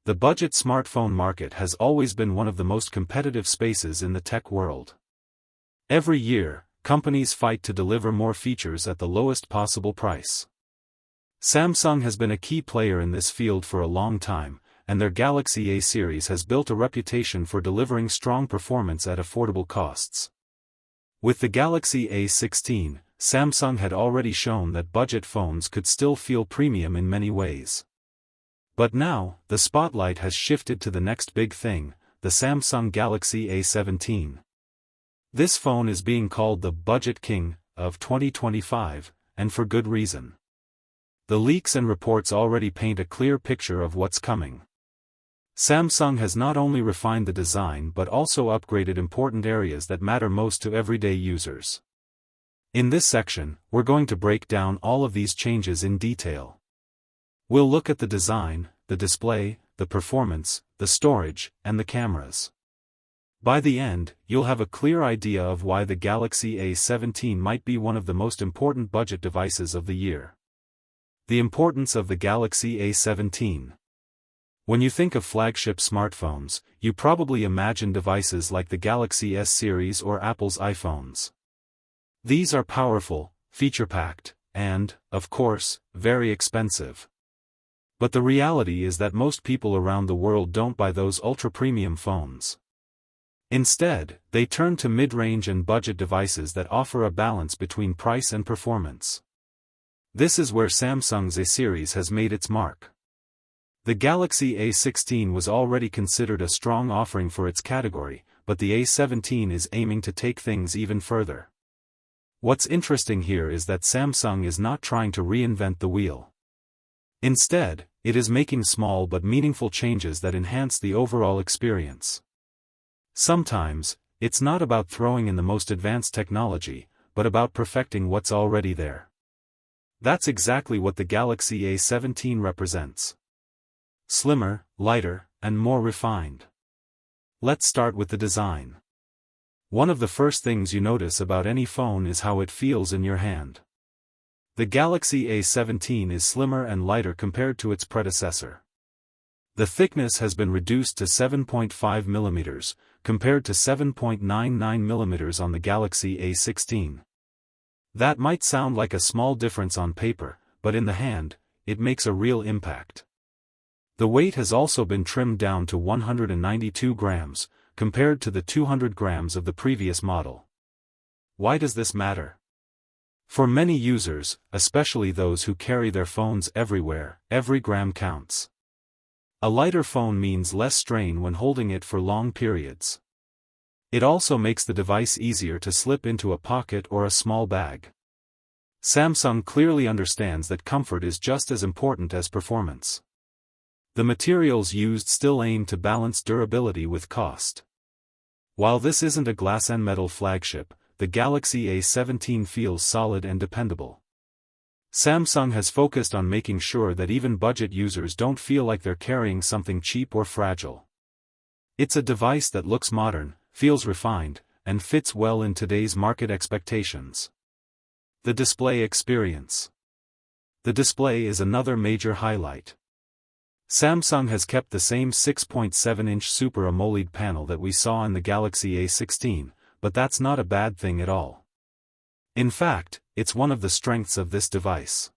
The budget smartphone market has always been one of the most competitive spaces in the tech world. Every year, companies fight to deliver more features at the lowest possible price. Samsung has been a key player in this field for a long time, and their Galaxy A series has built a reputation for delivering strong performance at affordable costs. With the Galaxy A17, Samsung had already shown that budget phones could still feel premium in many ways. But now, the spotlight has shifted to the next big thing, the Samsung Galaxy A17. This phone is being called the budget king of 2025, and for good reason. The leaks and reports already paint a clear picture of what's coming. Samsung has not only refined the design but also upgraded important areas that matter most to everyday users. In this section, we're going to break down all of these changes in detail. We'll look at the design, the display, the performance, the storage, and the cameras. By the end, you'll have a clear idea of why the Galaxy A17 might be one of the most important budget devices of the year. The importance of the Galaxy A17. When you think of flagship smartphones, you probably imagine devices like the Galaxy S series or Apple's iPhones. These are powerful, feature-packed, and, of course, very expensive. But the reality is that most people around the world don't buy those ultra-premium phones. Instead, they turn to mid-range and budget devices that offer a balance between price and performance. This is where Samsung's A series has made its mark. The Galaxy A16 was already considered a strong offering for its category, but the A17 is aiming to take things even further. What's interesting here is that Samsung is not trying to reinvent the wheel. Instead, it is making small but meaningful changes that enhance the overall experience. Sometimes, it's not about throwing in the most advanced technology, but about perfecting what's already there. That's exactly what the Galaxy A17 represents. Slimmer, lighter, and more refined. Let's start with the design. One of the first things you notice about any phone is how it feels in your hand. The Galaxy A17 is slimmer and lighter compared to its predecessor. The thickness has been reduced to 7.5 mm, compared to 7.99 mm on the Galaxy A16. That might sound like a small difference on paper, but in the hand, it makes a real impact. The weight has also been trimmed down to 192 grams, compared to the 200 grams of the previous model. Why does this matter? For many users, especially those who carry their phones everywhere, every gram counts. A lighter phone means less strain when holding it for long periods. It also makes the device easier to slip into a pocket or a small bag. Samsung clearly understands that comfort is just as important as performance. The materials used still aim to balance durability with cost. While this isn't a glass and metal flagship, the Galaxy A17 feels solid and dependable. Samsung has focused on making sure that even budget users don't feel like they're carrying something cheap or fragile. It's a device that looks modern, feels refined, and fits well in today's market expectations. The display experience. The display is another major highlight. Samsung has kept the same 6.7-inch Super AMOLED panel that we saw in the Galaxy A16, but that's not a bad thing at all. In fact, it's one of the strengths of this device.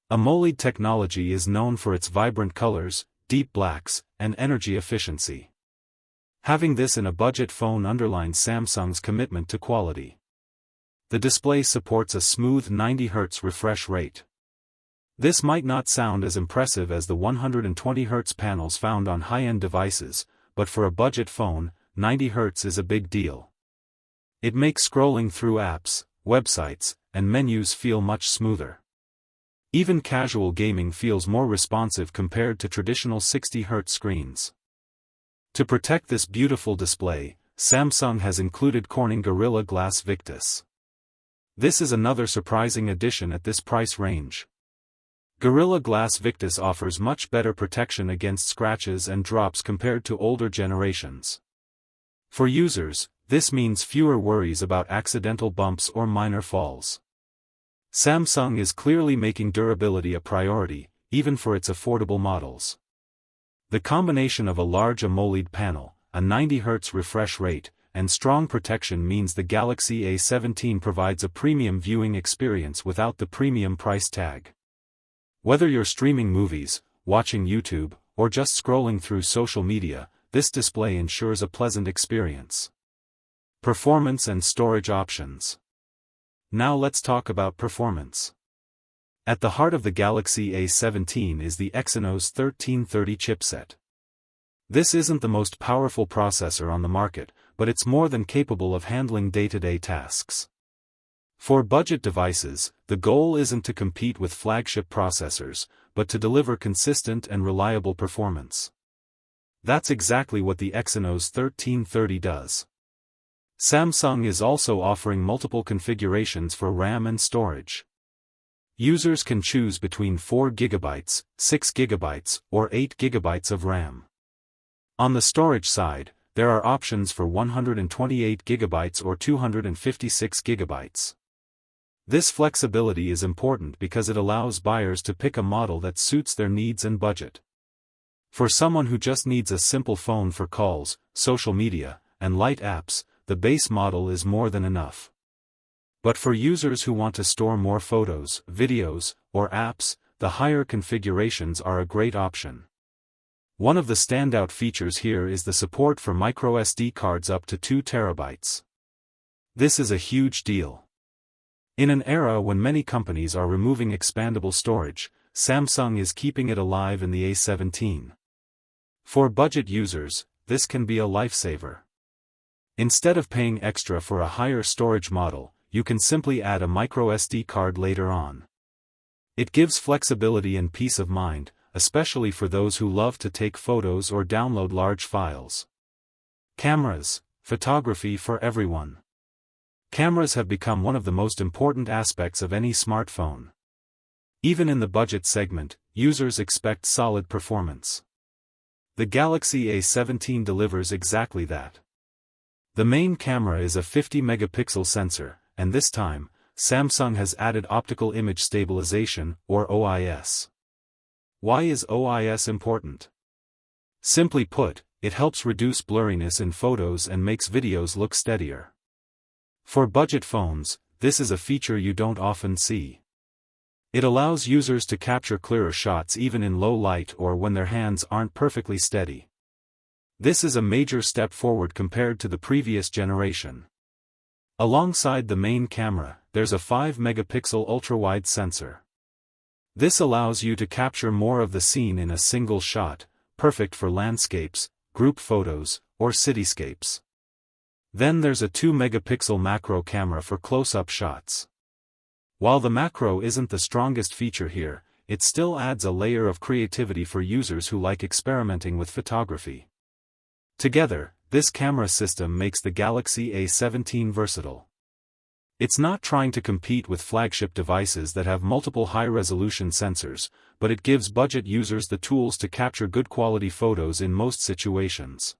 AMOLED technology is known for its vibrant colors, deep blacks, and energy efficiency. Having this in a budget phone underlines Samsung's commitment to quality. The display supports a smooth 90 Hz refresh rate. This might not sound as impressive as the 120 Hz panels found on high-end devices, but for a budget phone, 90 Hz is a big deal. It makes scrolling through apps, websites, and menus feel much smoother. Even casual gaming feels more responsive compared to traditional 60 Hz screens. To protect this beautiful display, Samsung has included Corning Gorilla Glass Victus. This is another surprising addition at this price range. Gorilla Glass Victus offers much better protection against scratches and drops compared to older generations. For users, this means fewer worries about accidental bumps or minor falls. Samsung is clearly making durability a priority, even for its affordable models. The combination of a large AMOLED panel, a 90Hz refresh rate, and strong protection means the Galaxy A17 provides a premium viewing experience without the premium price tag. Whether you're streaming movies, watching YouTube, or just scrolling through social media, this display ensures a pleasant experience. Performance and storage options. Now let's talk about performance. At the heart of the Galaxy A17 is the Exynos 1330 chipset. This isn't the most powerful processor on the market, but it's more than capable of handling day-to-day tasks. For budget devices, the goal isn't to compete with flagship processors, but to deliver consistent and reliable performance. That's exactly what the Exynos 1330 does. Samsung is also offering multiple configurations for RAM and storage. Users can choose between 4GB, 6GB, or 8GB of RAM. On the storage side, there are options for 128GB or 256GB. This flexibility is important because it allows buyers to pick a model that suits their needs and budget. For someone who just needs a simple phone for calls, social media, and light apps, the base model is more than enough. But for users who want to store more photos, videos, or apps, the higher configurations are a great option. One of the standout features here is the support for microSD cards up to 2 TB. This is a huge deal. In an era when many companies are removing expandable storage, Samsung is keeping it alive in the A17. For budget users, this can be a lifesaver. Instead of paying extra for a higher storage model, you can simply add a microSD card later on. It gives flexibility and peace of mind, especially for those who love to take photos or download large files. Cameras, photography for everyone. Cameras have become one of the most important aspects of any smartphone. Even in the budget segment, users expect solid performance. The Galaxy A17 delivers exactly that. The main camera is a 50-megapixel sensor, and this time, Samsung has added optical image stabilization, or OIS. Why is OIS important? Simply put, it helps reduce blurriness in photos and makes videos look steadier. For budget phones, this is a feature you don't often see. It allows users to capture clearer shots even in low light or when their hands aren't perfectly steady. This is a major step forward compared to the previous generation. Alongside the main camera, there's a 5-megapixel ultra-wide sensor. This allows you to capture more of the scene in a single shot, perfect for landscapes, group photos, or cityscapes. Then there's a 2-megapixel macro camera for close-up shots. While the macro isn't the strongest feature here, it still adds a layer of creativity for users who like experimenting with photography. Together, this camera system makes the Galaxy A17 versatile. It's not trying to compete with flagship devices that have multiple high-resolution sensors, but it gives budget users the tools to capture good quality photos in most situations.